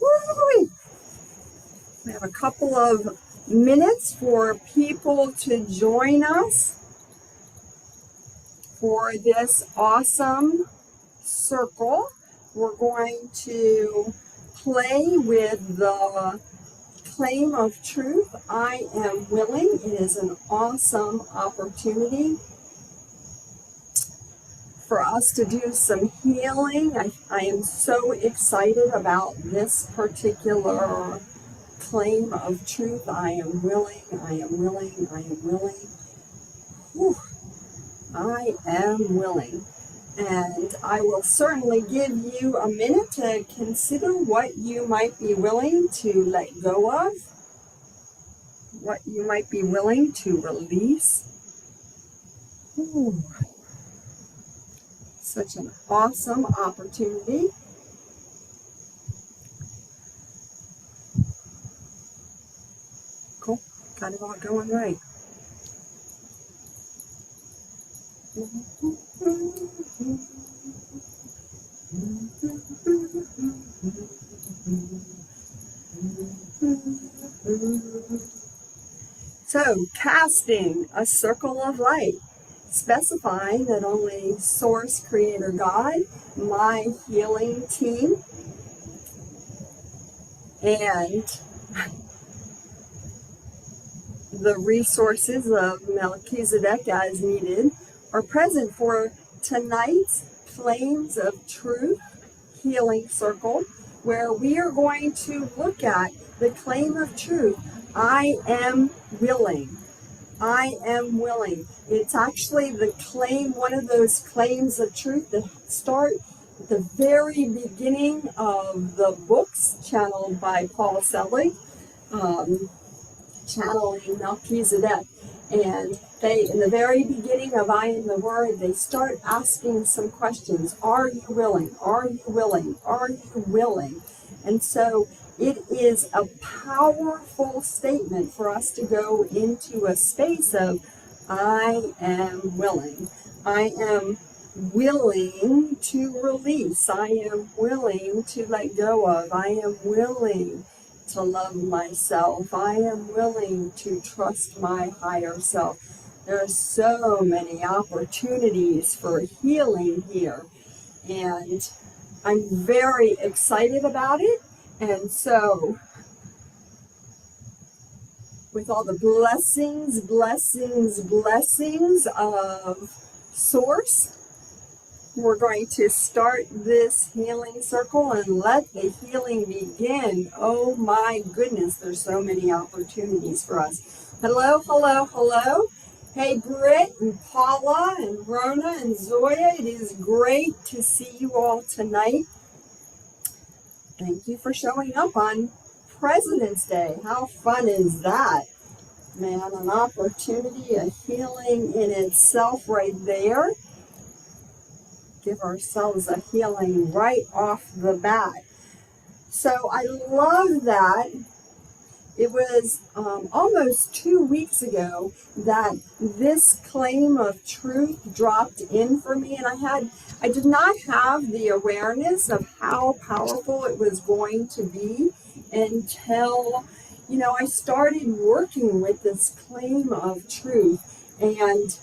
Woo-wee. We have a couple of minutes for people to join us for this awesome circle. We're going to play with the claim of truth. I am willing. It is an awesome opportunity for us to do some healing. I am so excited about this particular claim of truth. I am willing, I am willing, I am willing. Whew. I am willing. And I will certainly give you a minute to consider what you might be willing to let go of, what you might be willing to release. Ooh. Such an awesome opportunity. Cool. Got it all going right. So, casting a circle of light, specifying that only Source Creator God, my healing team, and the resources of Melchizedek as needed are present for tonight's Claims of Truth Healing Circle, where we are going to look at the claim of truth. I am willing. I am willing. It's actually the claim, one of those claims of truth that start at the very beginning of the books channeled by Paul Selig, channeling Melchizedek. And they, in the very beginning of I Am the Word, they start asking some questions. Are you willing? Are you willing? Are you willing? And so it is a powerful statement for us to go into a space of I am willing. I am willing to release. I am willing to let go of. I am willing to love myself. I am willing to trust my higher self. There are so many opportunities for healing here, and I'm very excited about it. And so, with all the blessings, blessings, blessings of Source, we're going to start this healing circle and let the healing begin. Oh my goodness, there's so many opportunities for us. Hello, hello, hello. Hey, Britt and Paula and Rona and Zoya, it is great to see you all tonight. Thank you for showing up on President's Day. How fun is that? Man, an opportunity, a healing in itself right there. Give ourselves a healing right off the bat. So I love that. It was almost 2 weeks ago that this claim of truth dropped in for me, and I did not have the awareness of how powerful it was going to be until, I started working with this claim of truth. And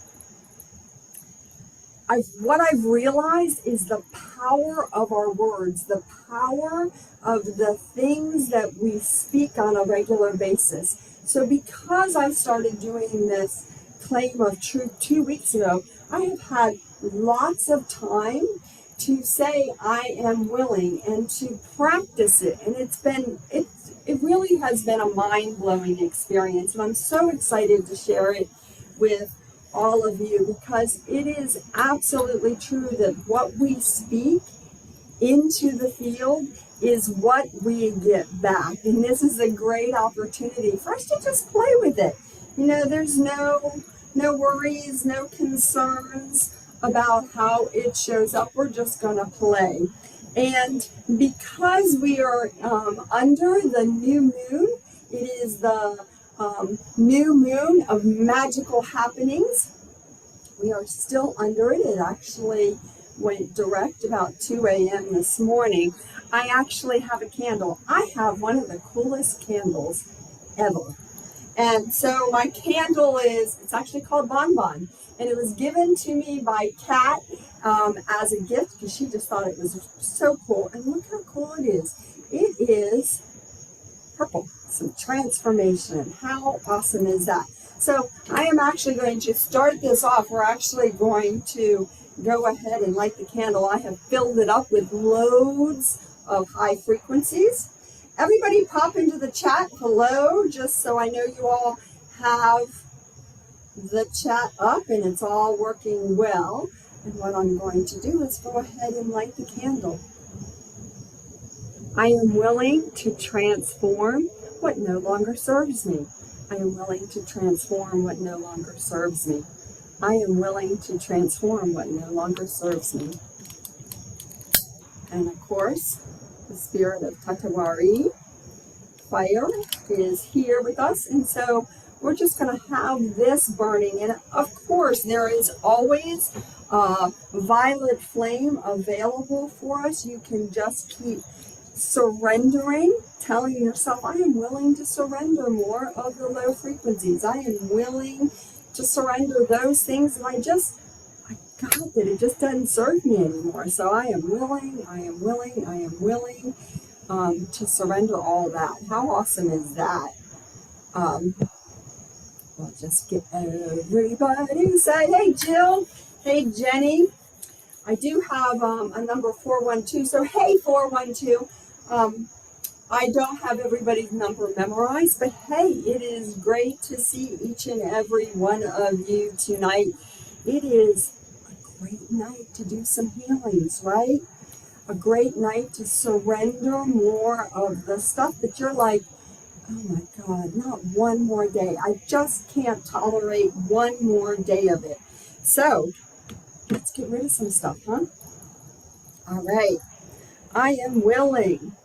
what I've realized is the power of our words, the power of the things that we speak on a regular basis. So because I started doing this claim of truth 2 weeks ago, I have had lots of time to say I am willing and to practice it. And it really has been a mind-blowing experience. And I'm so excited to share it with all of you, because it is absolutely true that what we speak into the field is what we get back. And this is a great opportunity for us to just play with it. There's no worries, no concerns about how it shows up. We're just going to play. And because we are under the new moon, it is the new moon of magical happenings. We are still under it. It actually went direct about 2 a.m. this morning. I actually have a candle. I have one of the coolest candles ever. And so my candle it's actually called Bonbon. And it was given to me by Kat as a gift because she just thought it was so cool. And look how cool it is. It is purple, some transformation. How awesome is that? So I am actually going to start this off. We're actually going to go ahead and light the candle. I have filled it up with loads of high frequencies. Everybody pop into the chat, hello, just so I know you all have the chat up and it's all working well. And what I'm going to do is go ahead and light the candle. I am willing to transform what no longer serves me. I am willing to transform what no longer serves me. I am willing to transform what no longer serves me. And of course, the spirit of Tatawari, fire, is here with us. And so we're just going to have this burning. And of course, there is always a violet flame available for us. You can just keep surrendering, telling yourself, I am willing to surrender more of the low frequencies. I am willing to surrender those things that I got that it just doesn't serve me anymore. So I am willing, I am willing, I am willing to surrender all that. How awesome is that? We'll just get everybody say, hey Jill, hey Jenny. I do have a number 412, so hey 412. I don't have everybody's number memorized, but hey, it is great to see each and every one of you tonight. It is a great night to do some healings, right? A great night to surrender more of the stuff that you're like, oh my God, not one more day. I just can't tolerate one more day of it. So let's get rid of some stuff, huh? All right. I am willing.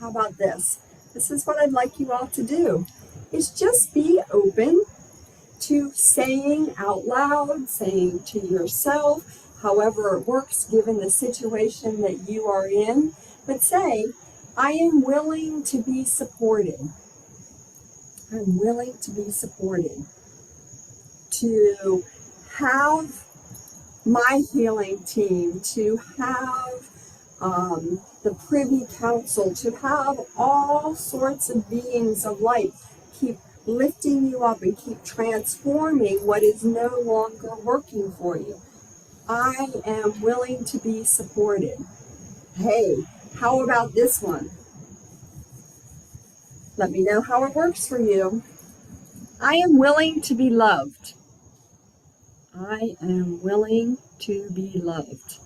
How about this? This is what I'd like you all to do, is just be open to saying out loud, saying to yourself, however it works given the situation that you are in, but say, I am willing to be supported. I'm willing to be supported, to have my healing team, to have the Privy Council, to have all sorts of beings of light keep lifting you up and keep transforming what is no longer working for you. I am willing to be supported. Hey, how about this one? Let me know how it works for you. I am willing to be loved. I am willing to be loved.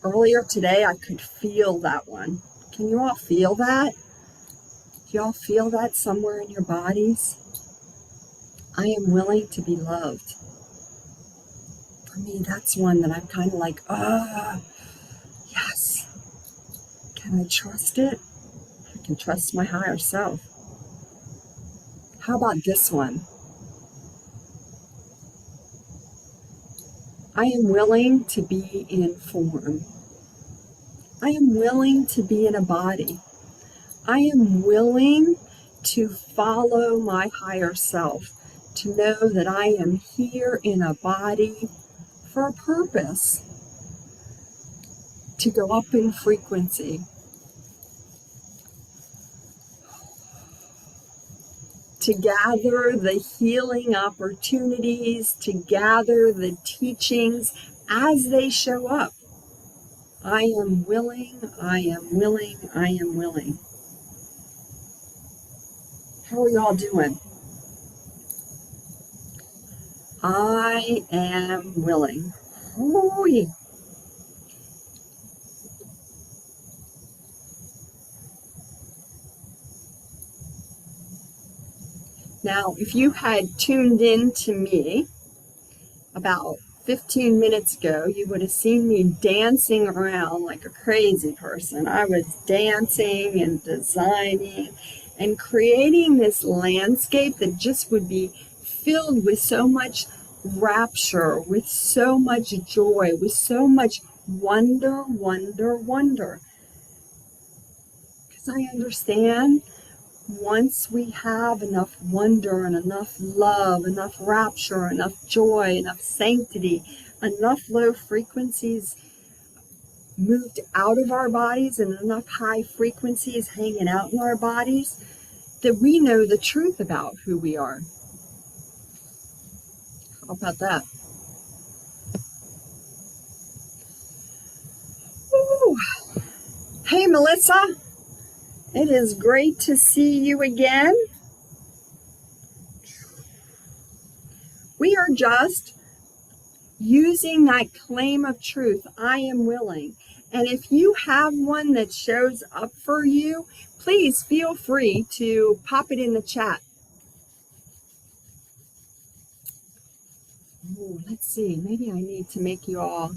Earlier today, I could feel that one. Can you all feel that? Do you all feel that somewhere in your bodies? I am willing to be loved. For me, that's one that I'm kind of like, yes. Can I trust it? I can trust my higher self. How about this one? I am willing to be in form. I am willing to be in a body. I am willing to follow my higher self, to know that I am here in a body for a purpose, to go up in frequency, to gather the healing opportunities, to gather the teachings as they show up. I am willing, I am willing, I am willing. How are y'all doing? I am willing. Ooh-wee. Now, if you had tuned in to me about 15 minutes ago, you would have seen me dancing around like a crazy person. I was dancing and designing and creating this landscape that just would be filled with so much rapture, with so much joy, with so much Wonder, wonder, wonder. Because I understand once we have enough wonder and enough love, enough rapture, enough joy, enough sanctity, enough low frequencies moved out of our bodies and enough high frequencies hanging out in our bodies, that we know the truth about who we are. How about that? Ooh. Hey, Melissa. It is great to see you again. We are just using that claim of truth, I am willing. And if you have one that shows up for you, please feel free to pop it in the chat. Ooh, let's see, maybe I need to make you all.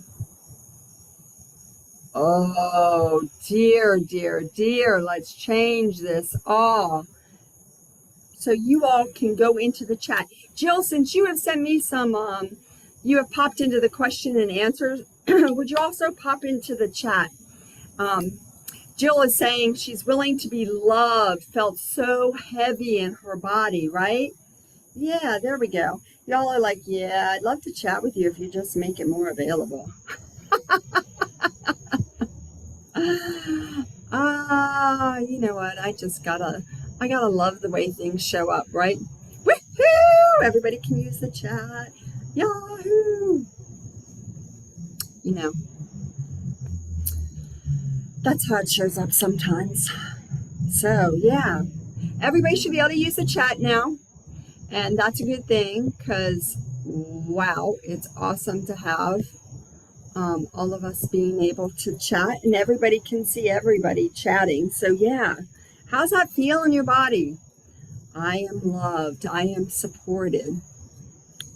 Oh, dear, dear, dear, let's change this all. So you all can go into the chat. Jill, since you have sent me some, you have popped into the question and answers, would you also pop into the chat? Jill is saying she's willing to be loved, felt so heavy in her body, right? Yeah, there we go. Y'all are like, yeah, I'd love to chat with you if you just make it more available. You know what? I gotta love the way things show up, right? Woohoo! Everybody can use the chat. Yahoo! You know, that's how it shows up sometimes. So yeah, everybody should be able to use the chat now. And that's a good thing because, wow, it's awesome to have all of us being able to chat and everybody can see everybody chatting. So yeah, how's that feel in your body? I am loved. I am supported.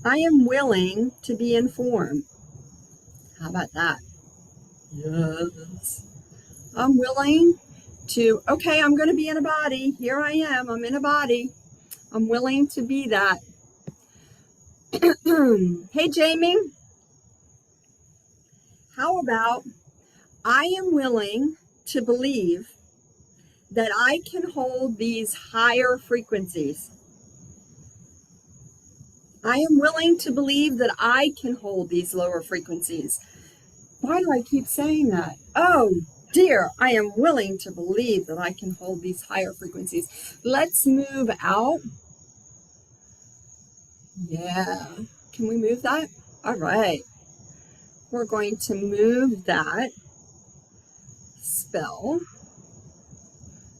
I am willing to be informed. How about that? Yes. I'm willing to, okay, I'm going to be in a body. Here I am. I'm in a body. I'm willing to be that. Hey, Jamie. How about I am willing to believe that I can hold these higher frequencies. I am willing to believe that I can hold these lower frequencies. Why do I keep saying that? Oh, dear, I am willing to believe that I can hold these higher frequencies. Let's move out. Yeah. Can we move that? All right. We're going to move that spell.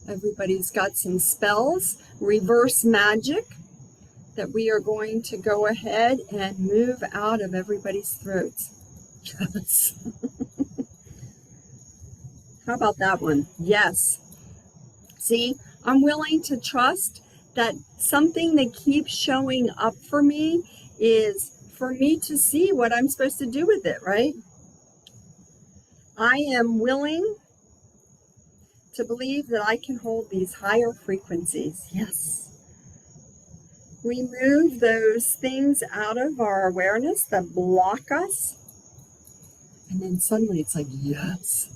Everybody's got some spells. Reverse magic that we are going to go ahead and move out of everybody's throats. Yes. How about that one? Yes. See, I'm willing to trust that something that keeps showing up for me is for me to see what I'm supposed to do with it, right? I am willing to believe that I can hold these higher frequencies. Yes. Remove those things out of our awareness that block us. And then suddenly it's like, yes.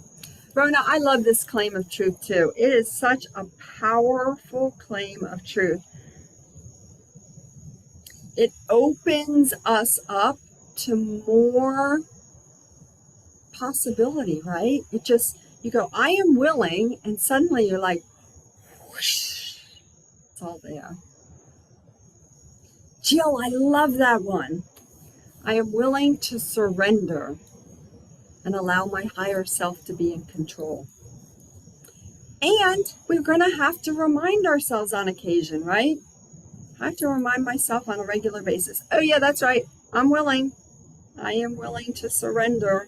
Rona, I love this claim of truth too. It is such a powerful claim of truth. It opens us up to more possibility, right? It just, you go, I am willing, and suddenly you're like, whoosh, it's all there. Jill, I love that one. I am willing to surrender and allow my higher self to be in control. And we're going to have to remind ourselves on occasion, right? I have to remind myself on a regular basis. Oh yeah, that's right. I'm willing. I am willing to surrender.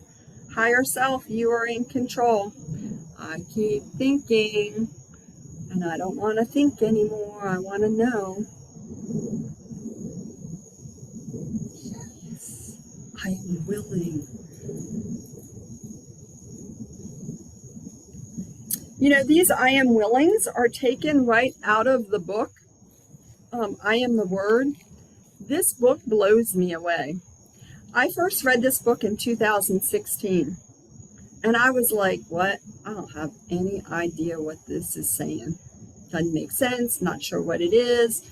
Higher self, you are in control. I keep thinking, and I don't want to think anymore. I want to know. Yes, I am willing. You know, these I am willings are taken right out of the book, I Am the Word. This book blows me away. I first read this book in 2016. And I was like, what? I don't have any idea what this is saying. Doesn't make sense, not sure what it is.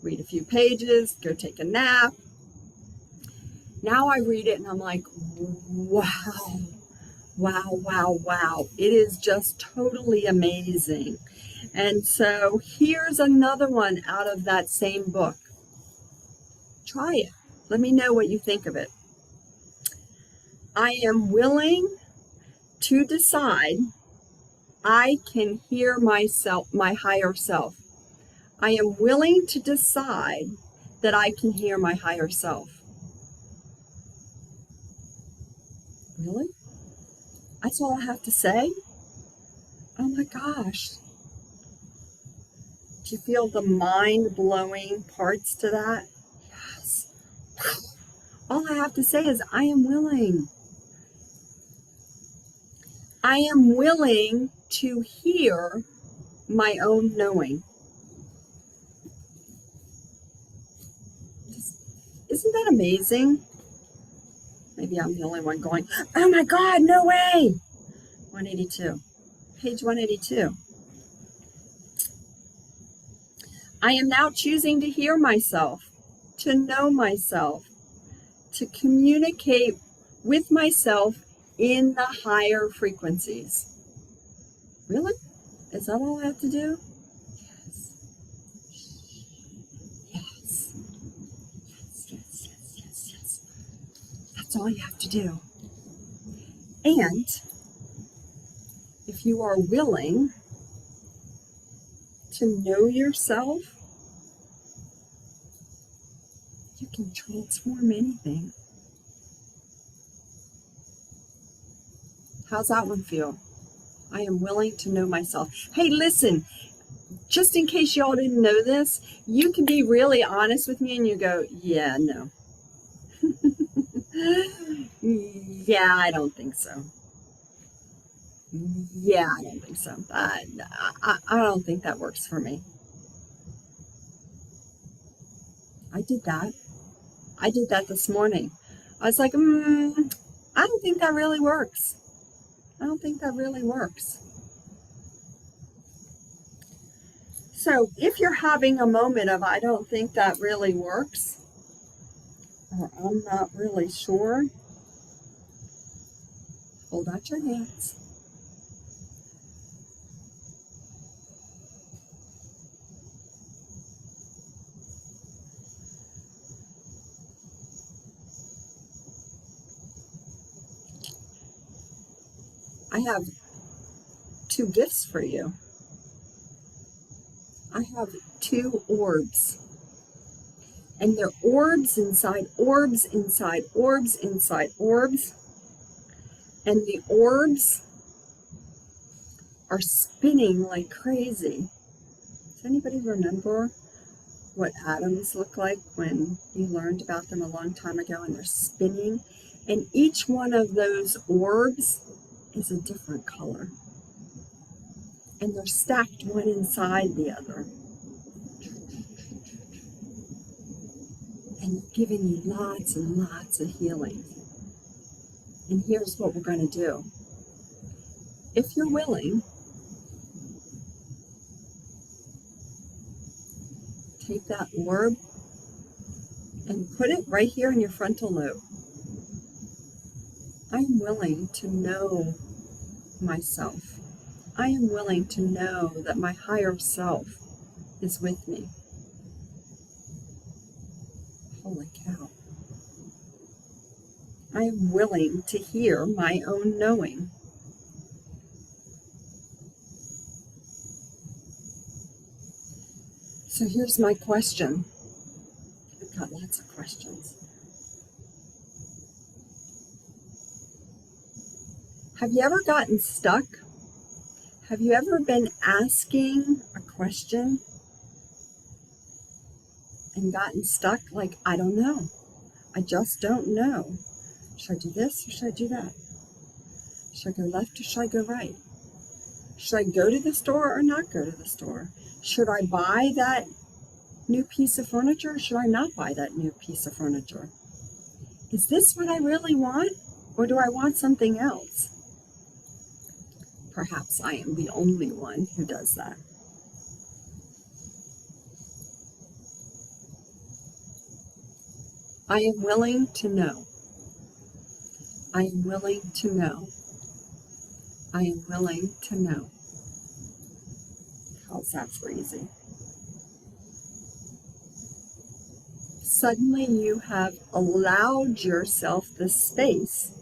Read a few pages, go take a nap. Now I read it and I'm like, wow, wow, wow, wow. It is just totally amazing. And so here's another one out of that same book. Try it. Let me know what you think of it. I am willing to decide I can hear myself, my higher self. I am willing to decide that I can hear my higher self. Really? That's all I have to say? Oh my gosh. Do you feel the mind-blowing parts to that? Yes. All I have to say is I am willing. I am willing to hear my own knowing. Isn't that amazing? Maybe I'm the only one going, oh my God, no way. 182, page 182. I am now choosing to hear myself, to know myself, to communicate with myself in the higher frequencies. Really? Is that all I have to do? Yes. Yes. Yes, yes, yes, yes, yes. That's all you have to do. And if you are willing to know yourself, you can transform anything. How's that one feel? I am willing to know myself. Hey, listen, just in case y'all didn't know this, you can be really honest with me and you go, yeah, no. Yeah, I don't think so. Yeah, I don't think so. I don't think that works for me. I did that. I did that this morning. I was like, I don't think that really works. I don't think that really works. So if you're having a moment of, I don't think that really works, or I'm not really sure, hold out your hands. I have two gifts for you. I have two orbs. And they're orbs inside orbs inside orbs inside orbs. And the orbs are spinning like crazy. Does anybody remember what atoms look like when you learned about them a long time ago and they're spinning? And each one of those orbs is a different color. And they're stacked one inside the other. And giving you lots and lots of healing. And here's what we're going to do. If you're willing, take that orb and put it right here in your frontal lobe. I'm willing to know myself. I am willing to know that my higher self is with me. Holy cow. I am willing to hear my own knowing. So here's my question. I've got lots of questions. Have you ever gotten stuck? Have you ever been asking a question and gotten stuck? Like, I don't know. I just don't know. Should I do this or should I do that? Should I go left or should I go right? Should I go to the store or not go to the store? Should I buy that new piece of furniture or should I not buy that new piece of furniture? Is this what I really want or do I want something else? Perhaps I am the only one who does that. I am willing to know. I am willing to know. I am willing to know. How's that for easy? Suddenly you have allowed yourself the space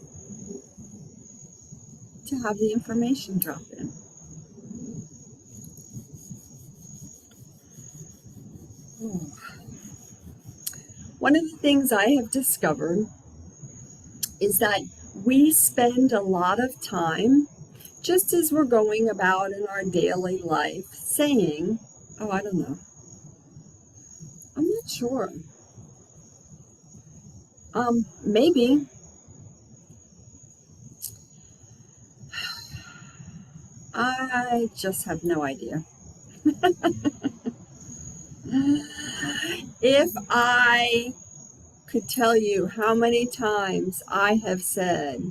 to have the information drop in. One of the things I have discovered is that we spend a lot of time, just as we're going about in our daily life, saying, oh, I don't know. I'm not sure. Maybe. I just have no idea. If I could tell you how many times I have said,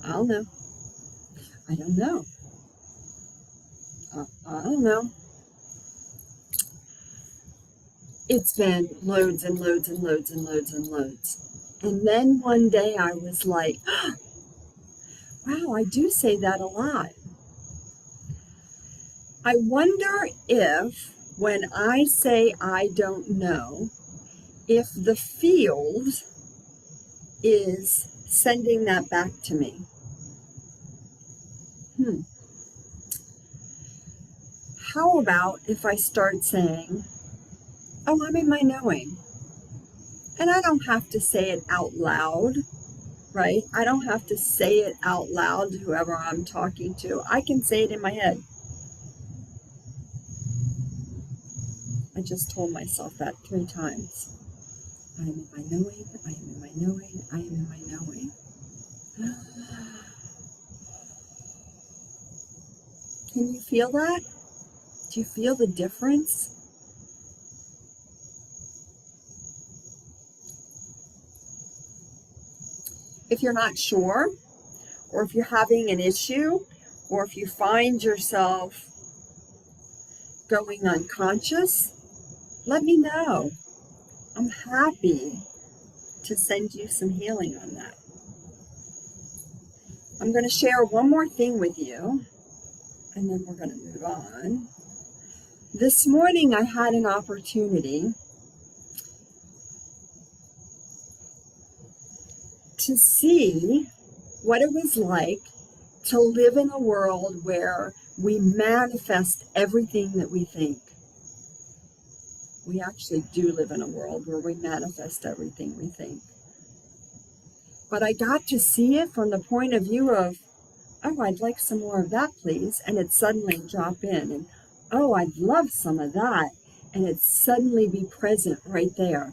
I don't know. I don't know. I don't know. It's been loads and loads and loads and loads and loads. And then one day I was like, wow, I do say that a lot. I wonder if when I say I don't know, if the field is sending that back to me. How about if I start saying, oh, I'm in my knowing. And I don't have to say it out loud, right? I don't have to say it out loud to whoever I'm talking to. I can say it in my head. I just told myself that 3 times. I am in my knowing, I am in my knowing, I am in my knowing. Can you feel that? Do you feel the difference? If you're not sure, or if you're having an issue, or if you find yourself going unconscious, let me know. I'm happy to send you some healing on that. I'm going to share one more thing with you, and then we're going to move on. This morning I had an opportunity to see what it was like to live in a world where we manifest everything that we think. We actually do live in a world where we manifest everything we think. But I got to see it from the point of view of, oh, I'd like some more of that, please. And it suddenly drop in. And, oh, I'd love some of that. And it suddenly be present right there.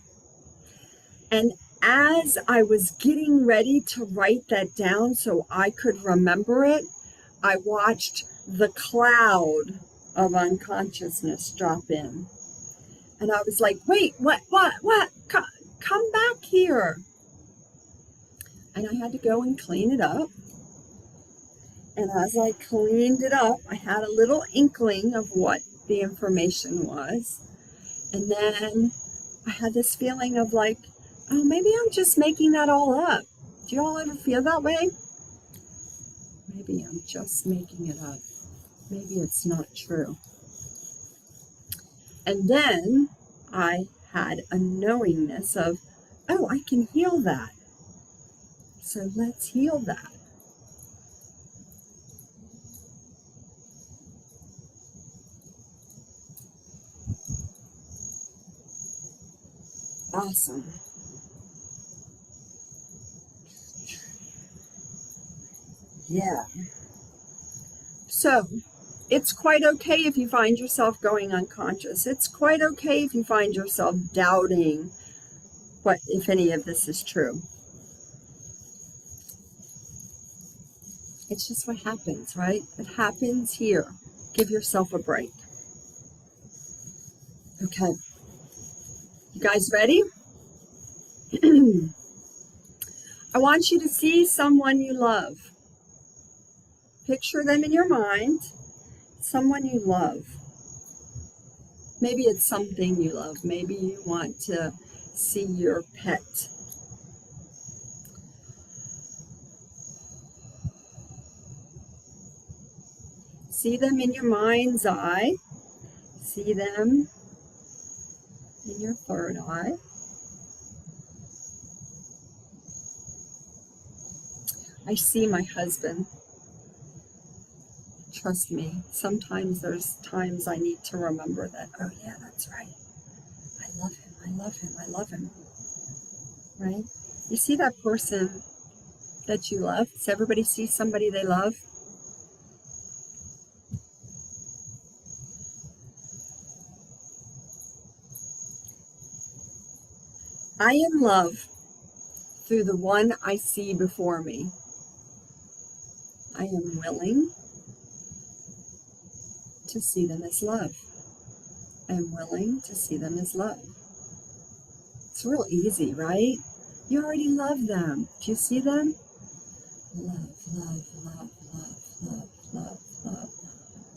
And as I was getting ready to write that down so I could remember it, I watched the cloud of unconsciousness drop in. And I was like, wait, what? Come back here. And I had to go and clean it up. And as I cleaned it up, I had a little inkling of what the information was. And then I had this feeling of like, oh, maybe I'm just making that all up. Do you all ever feel that way? Maybe I'm just making it up. Maybe it's not true. And then I had a knowingness of, oh, I can heal that. So let's heal that. Awesome. Yeah. So it's quite okay if you find yourself going unconscious. It's quite okay if you find yourself doubting what, if any of this is true. It's just what happens, right? It happens here. Give yourself a break. Okay. You guys ready? I want you to see someone you love. Picture them in your mind, someone you love. Maybe it's something you love. Maybe you want to see your pet. See them in your mind's eye. See them in your third eye. I see my husband. Trust me, sometimes there's times I need to remember that, oh yeah, that's right. I love him, I love him, I love him. Right? You see that person that you love? Does everybody see somebody they love? I am love through the one I see before me. I am willing to see them as love. I am willing to see them as love. It's real easy, right? You already love them. Do you see them? Love, love, love, love, love, love, love.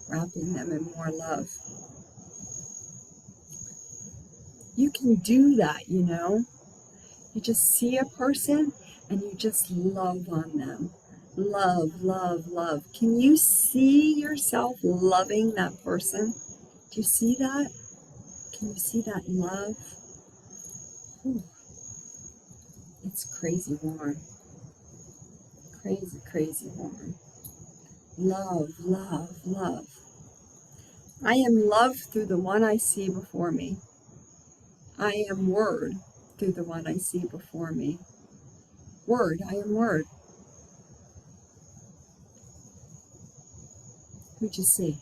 Wrapping them in more love. You can do that, you know. You just see a person and you just love on them. Love, love, love. Can you see yourself loving that person? Do you see that? Can you see that love? Ooh. It's crazy warm. Crazy, crazy warm. Love, love, love. I am love through the one I see before me. I am word through the one I see before me. Word, I am word. Who'd you see?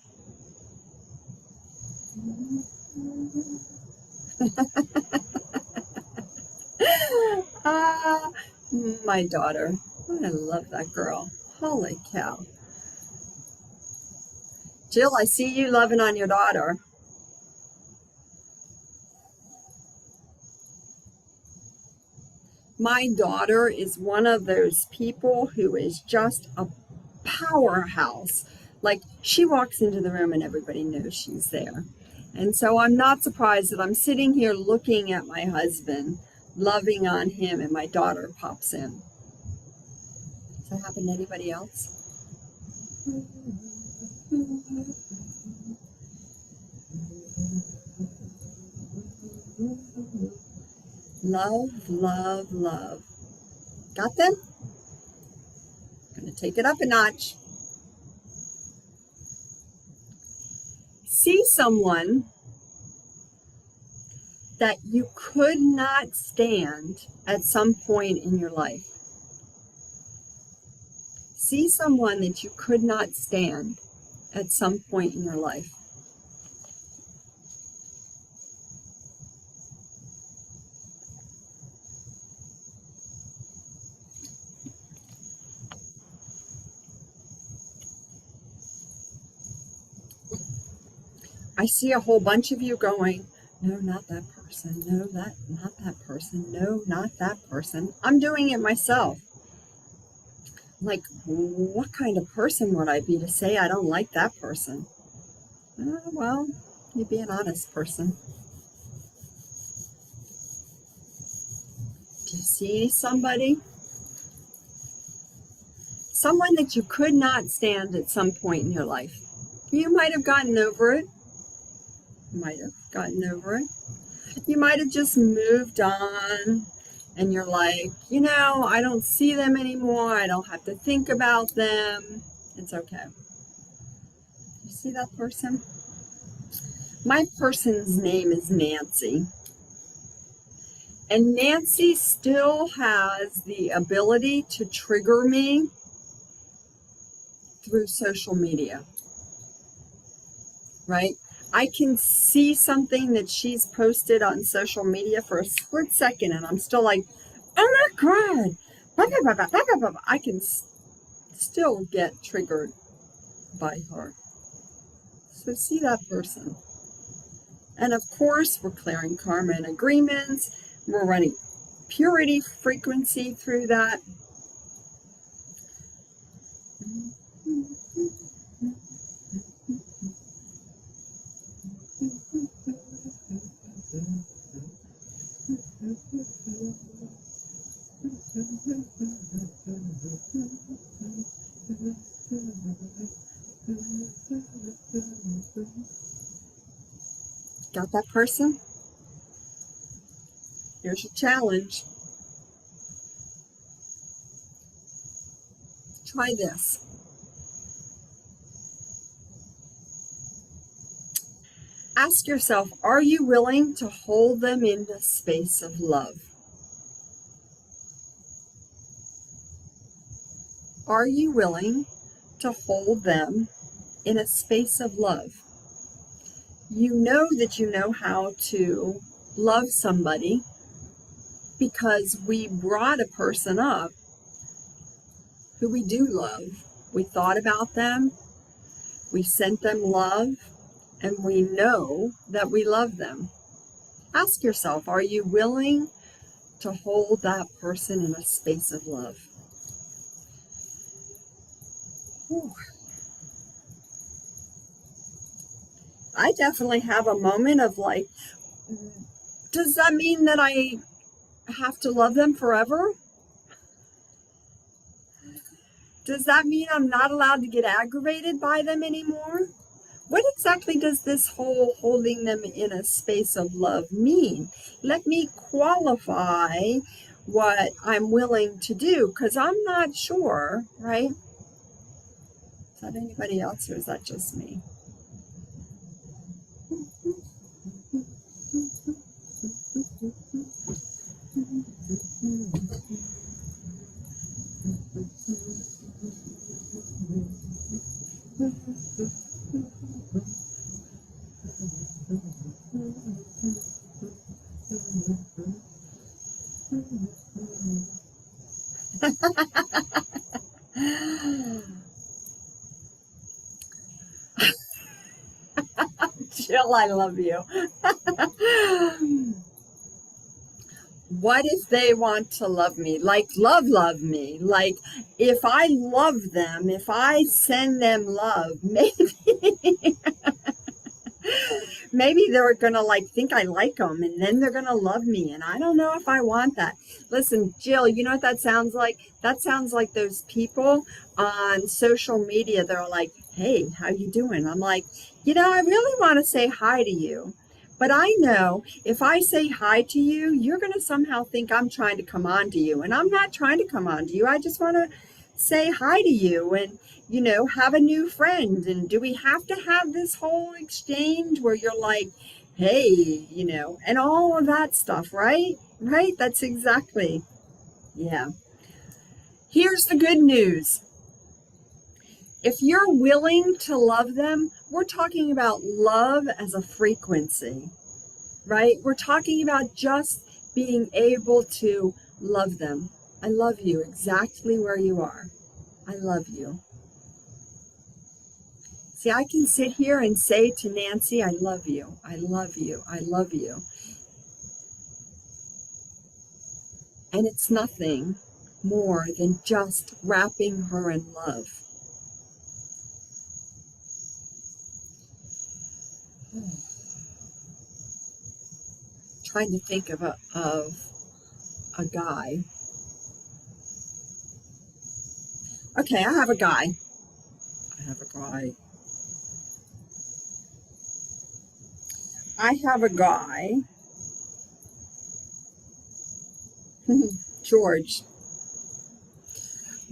Ah, my daughter. I love that girl. Holy cow. Jill, I see you loving on your daughter. My daughter is one of those people who is just a powerhouse. Like, she walks into the room and everybody knows she's there. And so I'm not surprised that I'm sitting here looking at my husband, loving on him, and my daughter pops in. Does that happen to anybody else? Love, love, love. Got them? Gonna take it up a notch. See someone that you could not stand at some point in your life. See someone that you could not stand at some point in your life. I see a whole bunch of you going, no, not that person. No, not that person. No, not that person. I'm doing it myself. Like, what kind of person would I be to say I don't like that person? Well, you'd be an honest person. Do you see somebody? Someone that you could not stand at some point in your life. You might have gotten over it. You might have just moved on, and you're like, you know, I don't see them anymore. I don't have to think about them. It's okay. You see that person? My person's name is Nancy. And Nancy still has the ability to trigger me through social media, right? I can see something that she's posted on social media for a split second, and I'm still like, oh my God. I can still get triggered by her. So see that person. And of course, we're clearing karma and agreements. We're running purity frequency through that. Got that person? Here's your challenge. Try this. Ask yourself, are you willing to hold them in the space of love? Are you willing to hold them in a space of love? You know that you know how to love somebody because we brought a person up who we do love. We thought about them, we sent them love, and we know that we love them. Ask yourself, are you willing to hold that person in a space of love? Whew. I definitely have a moment of like, does that mean that I have to love them forever? Does that mean I'm not allowed to get aggravated by them anymore? What exactly does this whole holding them in a space of love mean? Let me qualify what I'm willing to do, because I'm not sure, right? Is that anybody else or is that just me? Jill, I love you. What if they want to love me? Like love me. Like if I love them, if I send them love, maybe they're gonna like think I like them and then they're gonna love me, and I don't know if I want that. Listen, Jill, you know what that sounds like? That sounds like those people on social media. They're like, hey, how you doing? I'm like, I really want to say hi to you, but I know if I say hi to you, you're gonna somehow think I'm trying to come on to you, and I'm not trying to come on to you. I just want to say hi to you and have a new friend. And do we have to have this whole exchange where you're like, hey, and all of that stuff, right? Right? That's exactly. Yeah. Here's the good news. If you're willing to love them, we're talking about love as a frequency, right? We're talking about just being able to love them. I love you exactly where you are. I love you. See, I can sit here and say to Nancy, I love you, I love you, I love you. And it's nothing more than just wrapping her in love. Trying to think of a guy. Okay, I have a guy. I have a guy. I have a guy. George.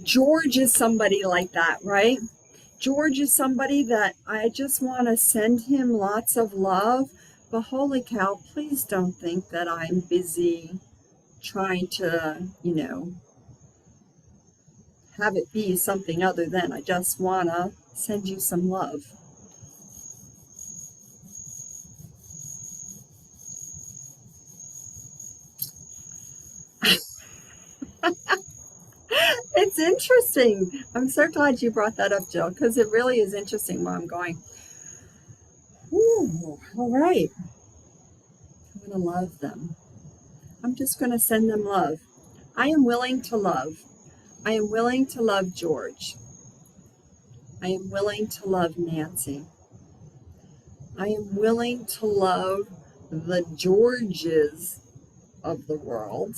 George is somebody like that, right? George is somebody that I just want to send him lots of love, but holy cow, please don't think that I'm busy trying to, have it be something other than I just want to send you some love. It's interesting. I'm so glad you brought that up, Jill, because it really is interesting where I'm going. Ooh, all right. I'm going to love them. I'm just going to send them love. I am willing to love. I am willing to love George. I am willing to love Nancy. I am willing to love the Georges of the world.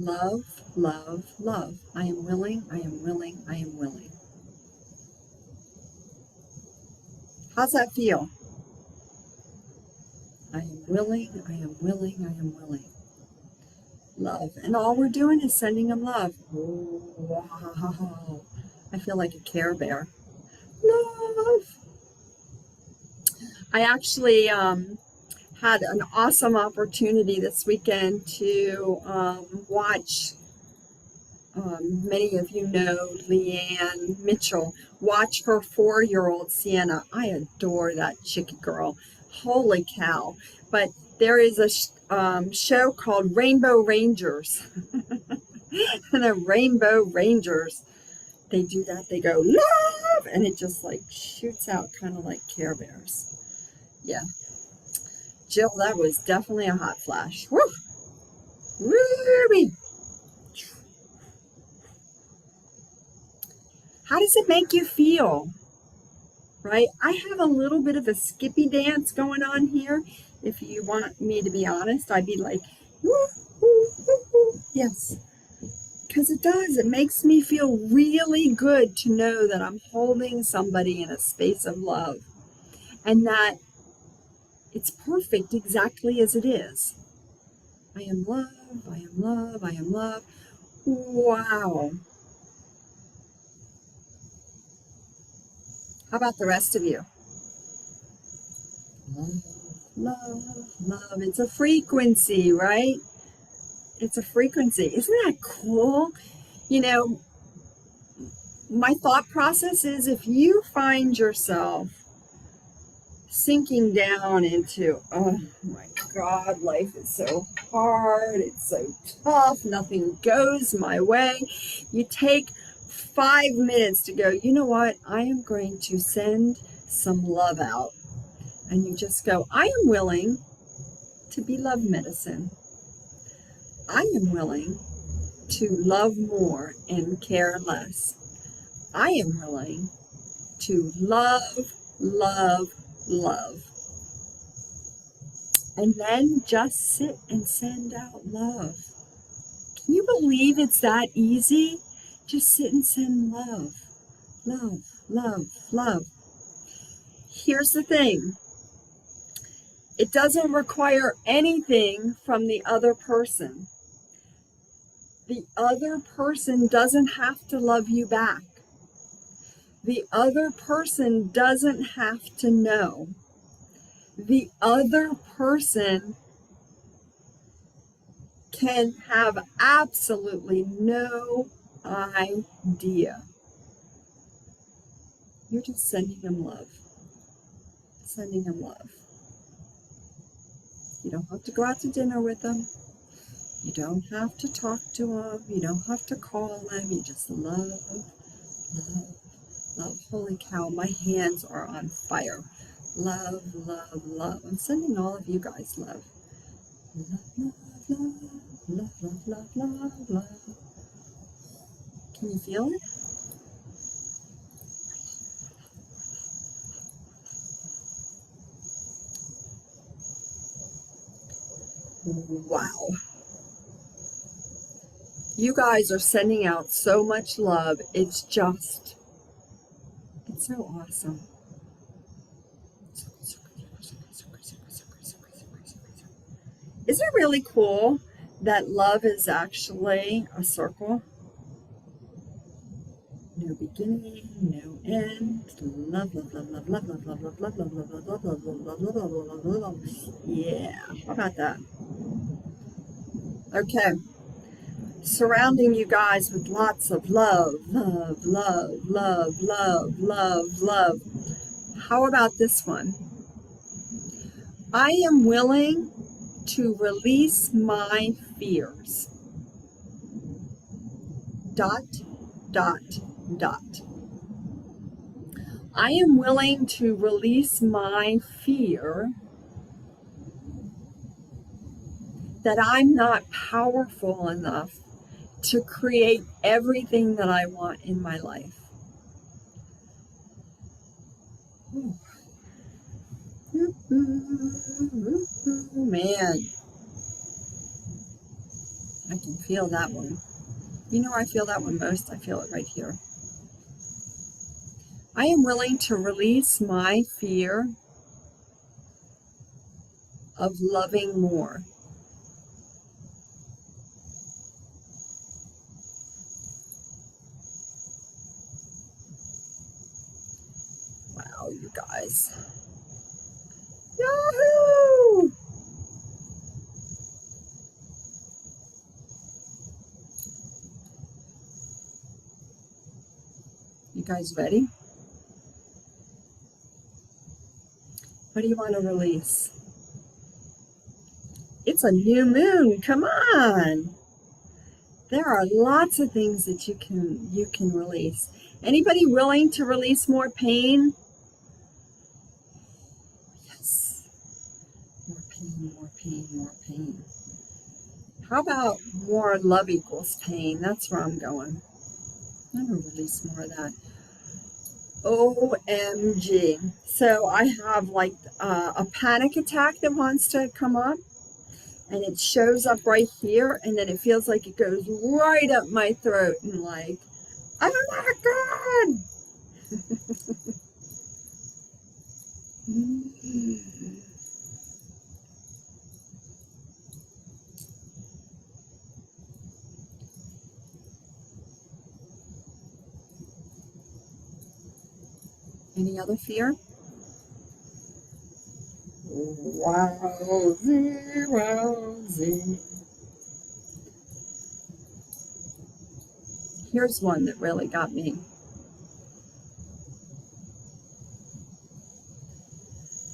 Love, love, love. I am willing, I am willing, I am willing. How's that feel? I am willing, I am willing, I am willing. Love. And all we're doing is sending them love. Wow. I feel like a Care Bear. Love. I actually had an awesome opportunity this weekend to watch, many of you know Leanne Mitchell, watch her 4-year-old Sienna. I adore that chicky girl. Holy cow. But there is a show called Rainbow Rangers. And the Rainbow Rangers, they do that. They go, love! And it just like shoots out kind of like Care Bears. Yeah. Jill, that was definitely a hot flash. Woo! Woo-wee! How does it make you feel? Right? I have a little bit of a skippy dance going on here. If you want me to be honest, I'd be like, woo, woo, woo, woo. Yes. Because it does. It makes me feel really good to know that I'm holding somebody in a space of love and that it's perfect exactly as it is. I am love, I am love, I am love. Wow. How about the rest of you? Love, love, love. It's a frequency, right? It's a frequency. Isn't that cool? You know, my thought process is if you find yourself sinking down into, oh my God, life is so hard, it's so tough, nothing goes my way, you take 5 minutes to go, you know what, I am going to send some love out. And you just go, I am willing to be love medicine. I am willing to love more and care less. I am willing to love, love, love. And then just sit and send out love. Can you believe it's that easy? Just sit and send love, love, love, love. Here's the thing. It doesn't require anything from the other person. The other person doesn't have to love you back. The other person doesn't have to know. The other person can have absolutely no idea. You're just sending them love. Sending them love. You don't have to go out to dinner with them. You don't have to talk to them. You don't have to call them. You just love, love, love. Holy cow, my hands are on fire. Love, love, love. I'm sending all of you guys love. Love, love, love, love, love, love, love, love. Can you feel it? Wow. You guys are sending out so much love. It's so awesome. Is it really cool that love is actually a circle? No beginning, no end. Love, love, love, love, love, love, love, love, love, love, love, love, love, love, love, love, love, love, love, love. Yeah, how about that? Okay, surrounding you guys with lots of love, love, love, love, love, love, love. How about this one? I am willing to release my fears. Dot, dot, dot. I am willing to release my fear that I'm not powerful enough to create everything that I want in my life. Man, I can feel that one. You know, I feel that one most. I feel it right here. I am willing to release my fear of loving more. Wow, you guys. Yahoo! You guys ready? What do you want to release? It's a new moon. Come on. There are lots of things that you can release. Anybody willing to release more pain? Yes. More pain, more pain, more pain. How about more love equals pain? That's where I'm going. I'm going to release more of that. OMG. So I have like a panic attack that wants to come up, and it shows up right here, and then it feels like it goes right up my throat and like, oh my God. Any other fear? Wowzy, wowzy. Here's one that really got me.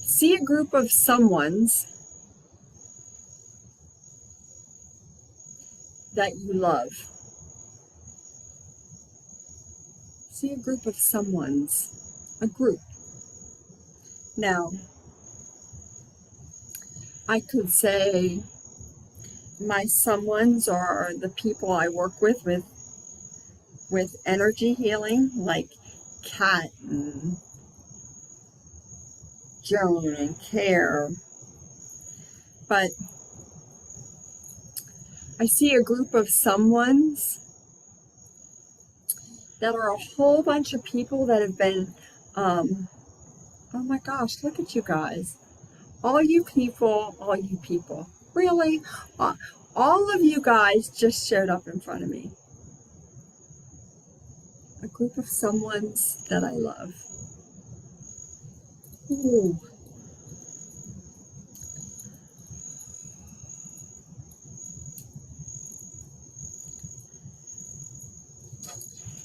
See a group of someones that you love. See a group of someones. A group. Now, I could say my someones are the people I work with energy healing, like Kat and Joan and Care. But I see a group of someones that are a whole bunch of people that have been, oh my gosh, look at you guys. All you people, really? All of you guys just showed up in front of me. A group of someones that I love. Ooh.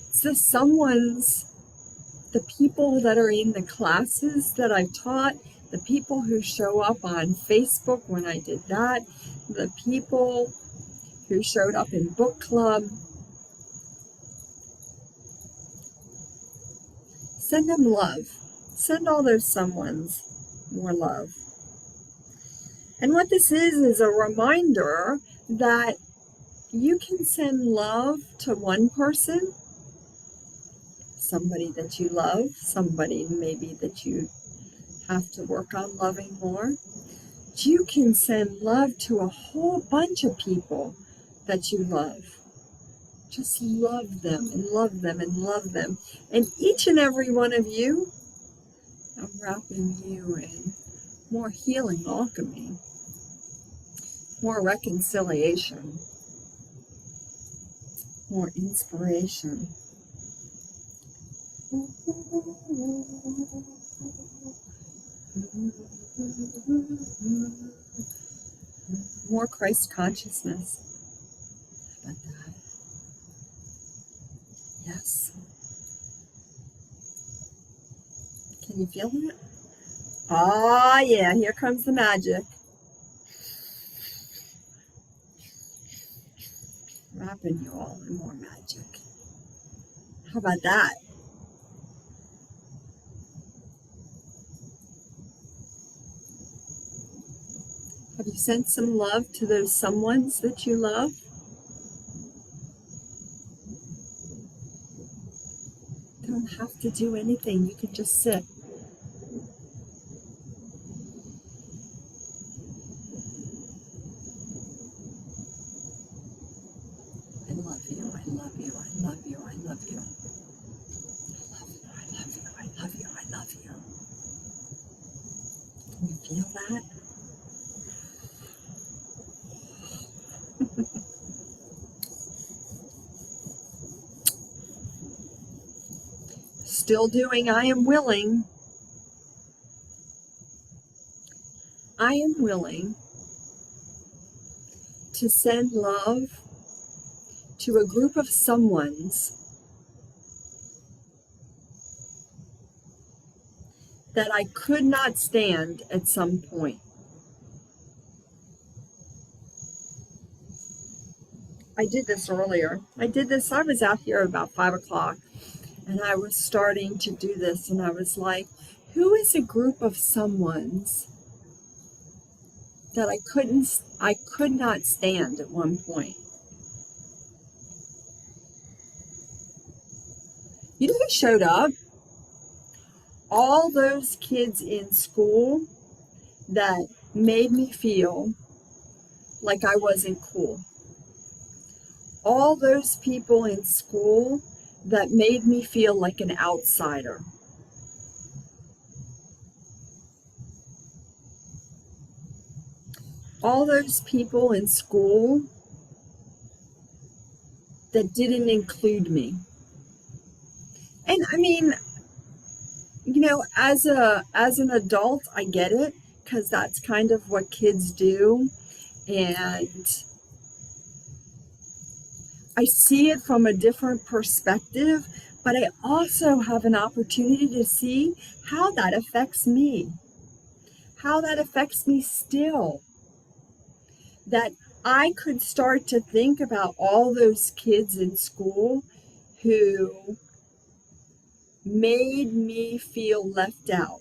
It's the someones, the people that are in the classes that I've taught, the people who show up on Facebook when I did that, the people who showed up in book club. Send them love. Send all those someones more love. And what this is a reminder that you can send love to one person, somebody that you love, somebody maybe that you have to work on loving more. You can send love to a whole bunch of people that you love. Just love them and love them and love them. And each and every one of you, I'm wrapping you in more healing alchemy, more reconciliation, more inspiration. More Christ consciousness. How about that? Yes. Can you feel that? Ah, yeah, here comes the magic. Wrapping you all in more magic. How about that? Have you sent some love to those someones that you love? You don't have to do anything. You can just sit. I love you. I love you. I love you. I love you. I love you. I love you. I Feel that? Still doing I am willing. I am willing to send love to a group of someones that I could not stand at some point. I did this earlier. I was out here about 5 o'clock and I was starting to do this and I was like, who is a group of someones that I could not stand at one point? You know who showed up? All those kids in school that made me feel like I wasn't cool. All those people in school that made me feel like an outsider. All those people in school that didn't include me. And I mean, you know, as an adult, I get it, because that's kind of what kids do. And I see it from a different perspective, but I also have an opportunity to see how that affects me. How that affects me still. That I could start to think about all those kids in school who made me feel left out.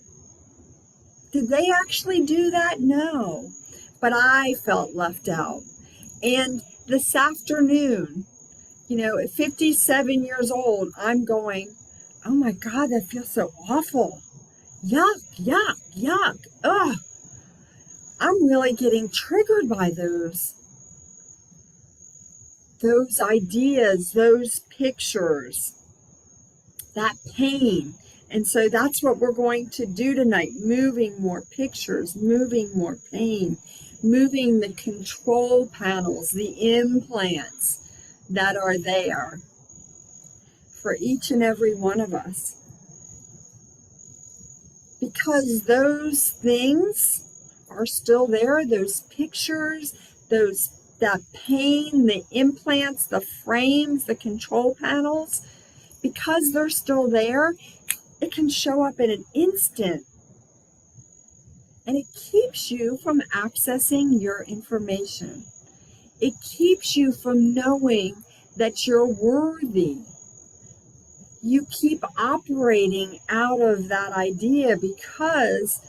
Did they actually do that? No. But I felt left out. And this afternoon, you know, at 57 years old, I'm going, oh my God, that feels so awful. Yuck, yuck, yuck. Ugh. I'm really getting triggered by those ideas, those pictures, that pain. And so that's what we're going to do tonight, moving more pictures, moving more pain, moving the control panels, the implants that are there for each and every one of us. Because those things are still there, those pictures, that pain, the implants, the frames, the control panels, because they're still there, it can show up in an instant. And it keeps you from accessing your information. It keeps you from knowing that you're worthy. You keep operating out of that idea because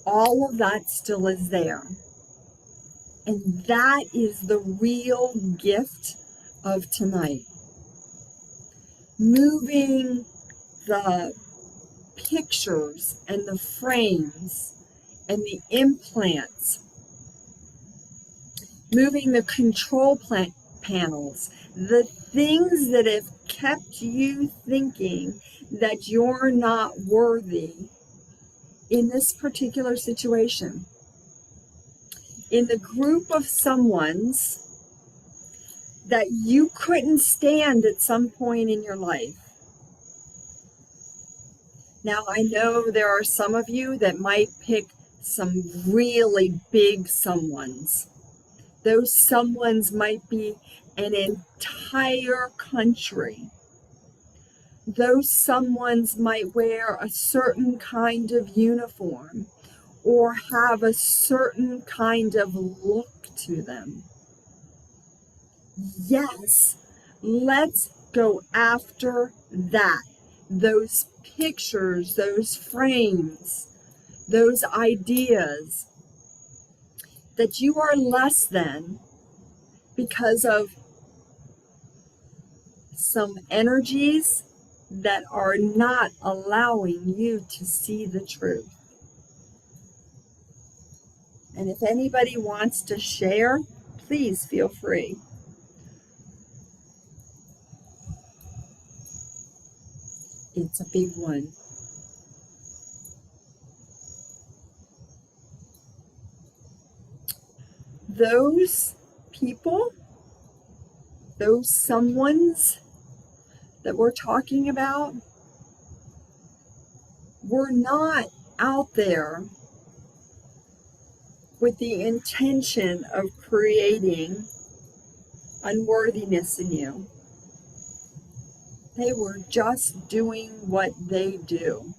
all of that still is there. And that is the real gift of tonight. Moving the pictures and the frames and the implants, moving the control panels, the things that have kept you thinking that you're not worthy in this particular situation. In the group of someone's that you couldn't stand at some point in your life. Now, I know there are some of you that might pick some really big someones. Those someones might be an entire country. Those someones might wear a certain kind of uniform or have a certain kind of look to them. Yes, let's go after that. Those pictures, those frames, those ideas that you are less than because of some energies that are not allowing you to see the truth. And if anybody wants to share, please feel free. It's a big one. those people, those someones that we're talking about, were not out there with the intention of creating unworthiness in you. They were just doing what they do.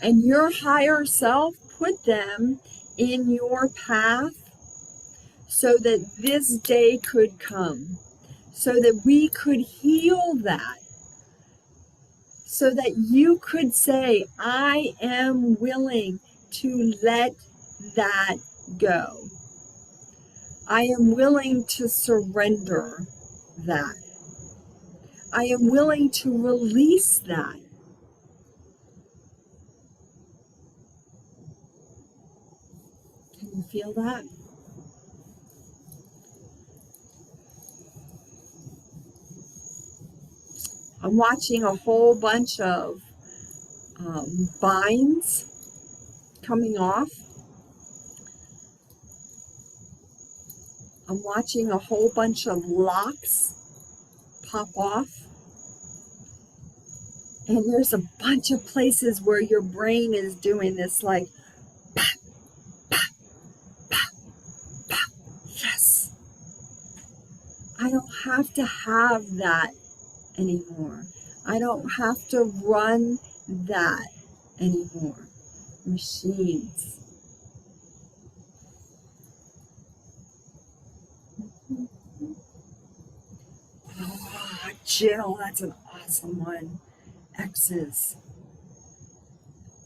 And your higher self put them in your path so that this day could come, so that we could heal that, so that you could say, I am willing to let that go. I am willing to surrender that. I am willing to release that. Can you feel that? I'm watching a whole bunch of binds coming off. I'm watching a whole bunch of locks pop off. And there's a bunch of places where your brain is doing this like, pop, pop, pop, pop. Yes. I don't have to have that anymore. I don't have to run that anymore. Machines. Oh, Jill, that's an awesome one. X's.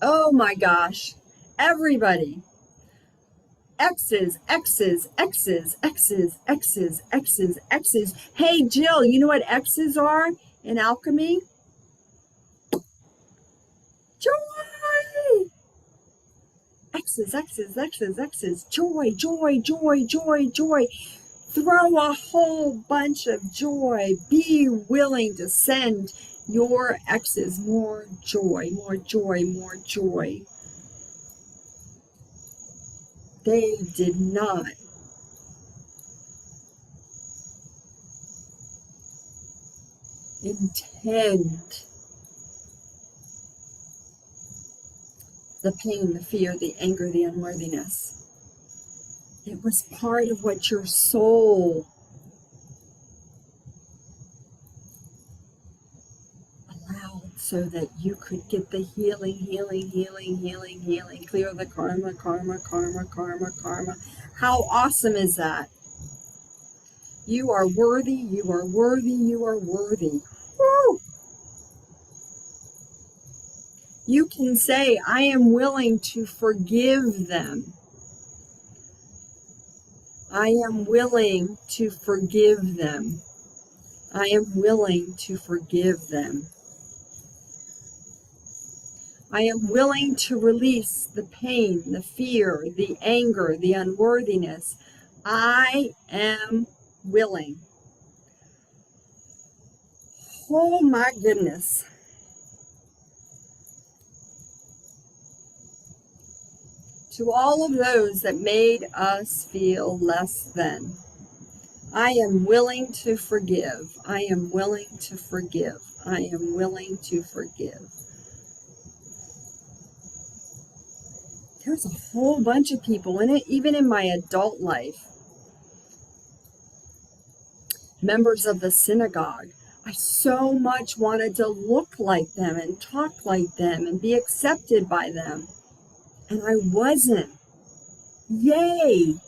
Oh my gosh. Everybody. X's, X's, X's, X's, X's, X's, X's. Hey, Jill, you know what X's are in alchemy? Joy! X's, X's, X's, X's. Joy, joy, joy, joy, joy. Throw a whole bunch of joy. Be willing to send your X's more joy, more joy, more joy. They did not intend the pain, the fear, the anger, the unworthiness. It was part of what your soul allowed so that you could get the healing, healing, healing, healing, healing, clear the karma, karma, karma, karma, karma. How awesome is that? You are worthy, you are worthy, you are worthy. Woo! You can say, I am willing to forgive them. I am willing to forgive them. I am willing to forgive them. I am willing to release the pain, the fear, the anger, the unworthiness. I am willing. Oh my goodness. To all of those that made us feel less than, I am willing to forgive. I am willing to forgive. I am willing to forgive. There's a whole bunch of people in it, even in my adult life. Members of the synagogue. I so much wanted to look like them and talk like them and be accepted by them. And I wasn't. Yay!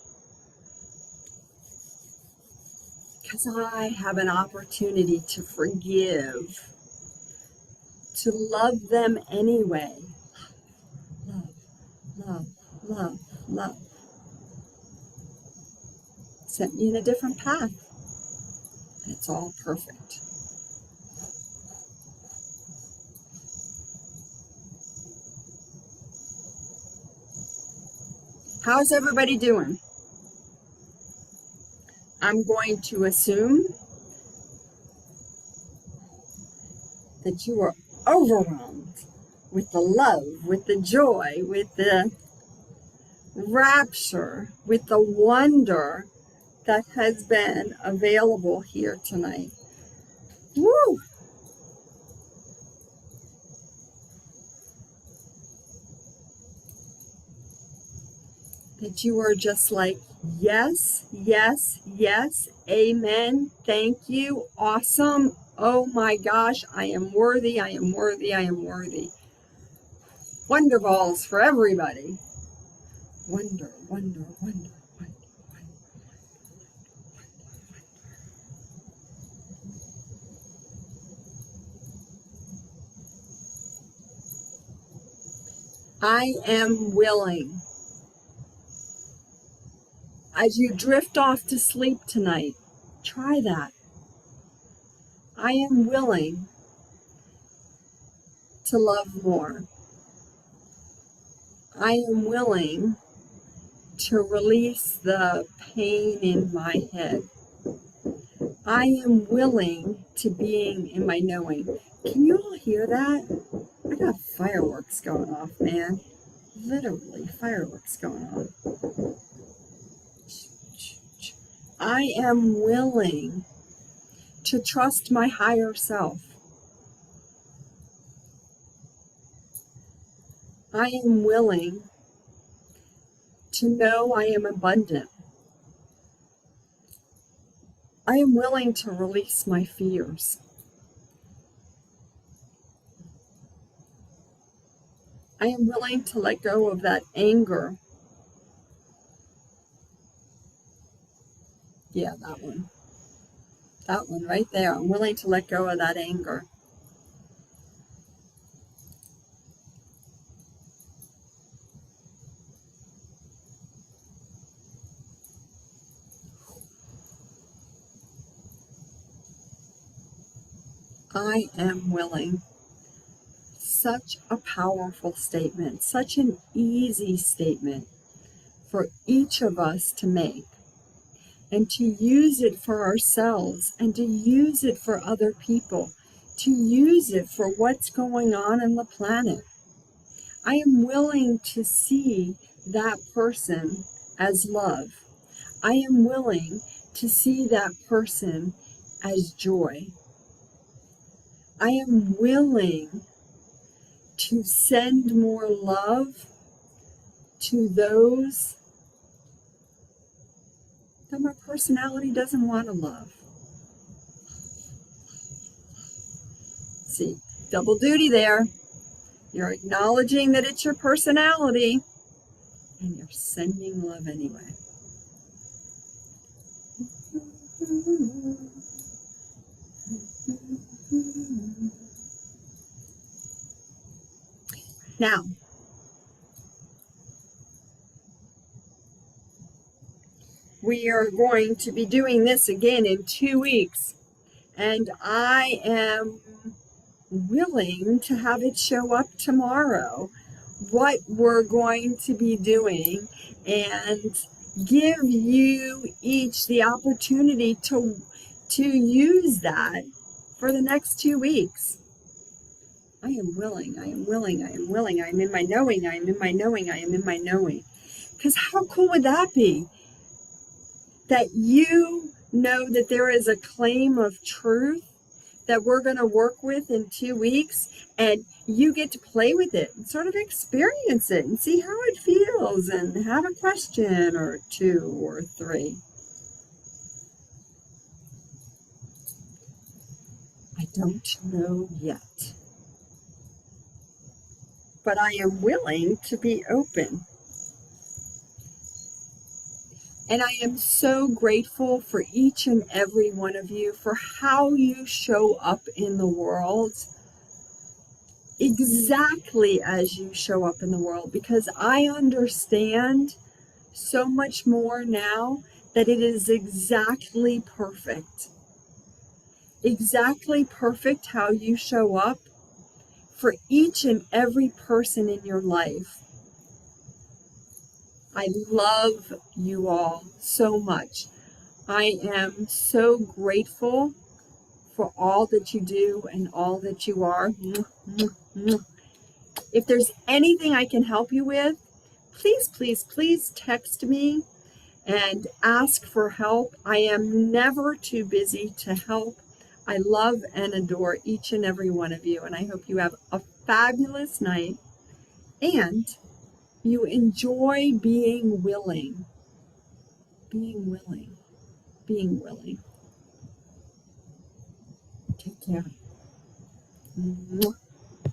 Because I have an opportunity to forgive, to love them anyway. Love, love, love, love. Sent me in a different path. And it's all perfect. How's everybody doing? I'm going to assume that you are overwhelmed with the love, with the joy, with the rapture with the wonder that has been available here tonight. Woo! That you are just like, yes, yes, yes, amen, thank you, awesome, oh my gosh, I am worthy, I am worthy, I am worthy. Wonder balls for everybody. Wonder, wonder, wonder, wonder, wonder. I am willing. As you drift off to sleep tonight, try that. I am willing to love more. I am willing to release the pain in my head. I am willing to being in my knowing. Can you all hear that? I got fireworks going off, man. Literally fireworks going on. I am willing to trust my higher self. I am willing to know I am abundant. I am willing to release my fears. I am willing to let go of that anger. Yeah, that one. That one right there. I'm willing to let go of that anger. I am willing. Such a powerful statement, such an easy statement for each of us to make and to use it for ourselves and to use it for other people, to use it for what's going on in the planet. I am willing to see that person as love. I am willing to see that person as joy. I am willing to send more love to those that my personality doesn't want to love. See, double duty there. You're acknowledging that it's your personality, and you're sending love anyway. Now, we are going to be doing this again in 2 weeks, and I am willing to have it show up tomorrow, what we're going to be doing, and give you each the opportunity to use that for the next 2 weeks. I am willing, I am willing, I am willing, I am in my knowing, I am in my knowing, I am in my knowing. Because how cool would that be? That you know that there is a claim of truth that we're going to work with in 2 weeks, and you get to play with it and sort of experience it and see how it feels and have a question or 2 or 3. I don't know yet, but I am willing to be open. And I am so grateful for each and every one of you for how you show up in the world, exactly as you show up in the world, because I understand so much more now that it is exactly perfect. Exactly perfect how you show up for each and every person in your life. I love you all so much. I am so grateful for all that you do and all that you are. If there's anything I can help you with, please, please, please text me and ask for help. I am never too busy to help. I love and adore each and every one of you, and I hope you have a fabulous night and you enjoy being willing. Being willing. Being willing. Take care. Mwah.